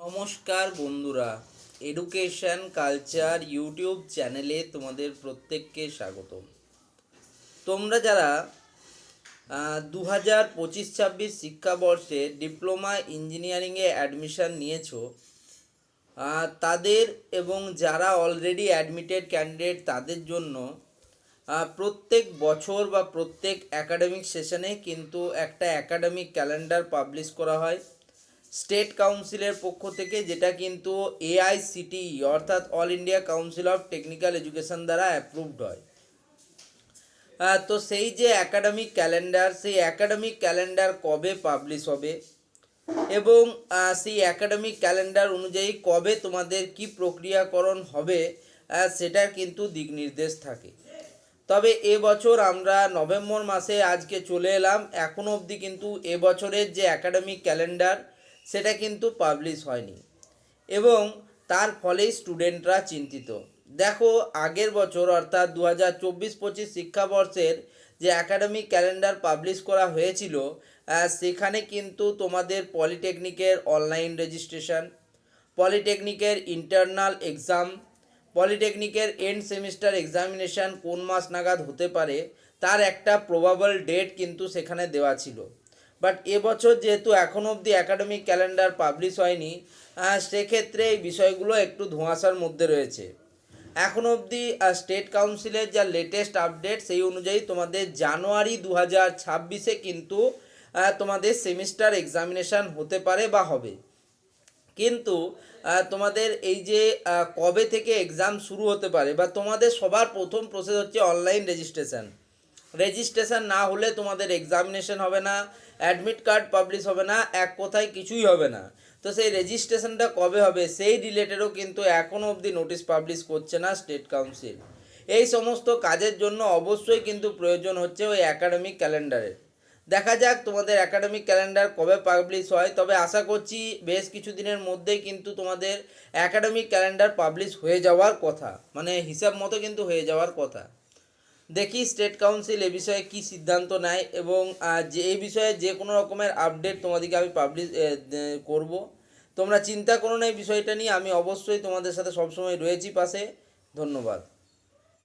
নমস্কার বন্ধুরা, education culture YouTube চ্যানেলে তোমাদের প্রত্যেককে স্বাগতম। তোমরা যারা 2025-26 শিক্ষাবর্ষে ডিপ্লোমা ইঞ্জিনিয়ারিংয়ে অ্যাডমিশান নিয়েছো, তাদের এবং যারা অলরেডি অ্যাডমিটেড ক্যান্ডিডেট তাদের জন্য প্রত্যেক বছর বা প্রত্যেক অ্যাকাডেমিক সেশনে কিন্তু একটা অ্যাকাডেমিক ক্যালেন্ডার পাবলিশ করা হয় স্টেট কাউন্সিলের পক্ষ থেকে, যেটা কিন্তু এআইসিটিই অর্থাৎ all India council of technical education দ্বারা অ্যাপ্রুভড হয়। তো সেই যে অ্যাকাডেমিক ক্যালেন্ডার, সেই অ্যাকাডেমিক ক্যালেন্ডার কবে পাবলিশ হবে এবং সেই অ্যাকাডেমিক ক্যালেন্ডার অনুযায়ী কবে তোমাদের কি প্রক্রিয়াকরণ হবে সেটার কিন্তু দিক নির্দেশ থাকে। তবে এবছর আমরা নভেম্বর মাসে আজকে চলে এলাম, এখনও অবধি কিন্তু এবছরের যে অ্যাকাডেমিক ক্যালেন্ডার সেটা কিন্তু পাবলিশ হয়নি এবং তার ফলেই স্টুডেন্টরা চিন্তিত। দেখো, আগের বছর অর্থাৎ 2024-25 শিক্ষাবর্ষের যে অ্যাকাডেমিক ক্যালেন্ডার পাবলিশ করা হয়েছিল, সেখানে কিন্তু তোমাদের পলিটেকনিকের অনলাইন রেজিস্ট্রেশন, পলিটেকনিকের ইন্টারনাল এক্সাম, পলিটেকনিকের এন্ড সেমিস্টার এক্সামিনেশান কোন মাস নাগাদ হতে পারে তার একটা প্রবাবল ডেট কিন্তু সেখানে দেওয়া ছিল। বাট এবছর যেহেতু এখনও অবধি অ্যাকাডেমিক ক্যালেন্ডার পাবলিশ হয়নি, সেক্ষেত্রে এই বিষয়গুলো একটু ধোঁয়াশার মধ্যে রয়েছে। এখনও অবধি স্টেট কাউন্সিলের যা লেটেস্ট আপডেট সেই অনুযায়ী তোমাদের জানুয়ারি 2026-এ কিন্তু তোমাদের সেমিস্টার এক্সামিনেশান হতে পারে বা হবে। কিন্তু তোমাদের এই যে কবে থেকে এক্সাম শুরু হতে পারে বা তোমাদের সবার প্রথম প্রসেস হচ্ছে অনলাইন রেজিস্ট্রেশন না হলে তোমাদের এক্সামিনেশন হবে না, অ্যাডমিট কার্ড পাবলিশ হবে না, এক কথায় কিছুই হবে না। তো সেই রেজিস্ট্রেশনটা কবে হবে সেই রিলেটেডও কিন্তু এখনও অবধি নোটিশ পাবলিশ করছে না স্টেট কাউন্সিল। এই সমস্ত কাজের জন্য অবশ্যই কিন্তু প্রয়োজন হচ্ছে ওই অ্যাকাডেমিক ক্যালেন্ডারের। দেখা যাক তোমাদের অ্যাকাডেমিক ক্যালেন্ডার কবে পাবলিশ হয়, তবে আশা করছি বেশ কিছু দিনের মধ্যেই কিন্তু তোমাদের অ্যাকাডেমিক ক্যালেন্ডার পাবলিশ হয়ে যাওয়ার কথা, মানে হিসাব মতো কিন্তু হয়ে যাওয়ার কথা। দেখি স্টেট কাউন্সিল এ বিষয়ে কী সিদ্ধান্ত নেয় এবং যে এই বিষয়ে যে কোনো রকমের আপডেট তোমাদেরকে আমি পাবলিশ করব। তোমরা চিন্তা করো না এই বিষয়টা নিয়ে, আমি অবশ্যই তোমাদের সাথে সবসময় রয়েছি পাশে। ধন্যবাদ।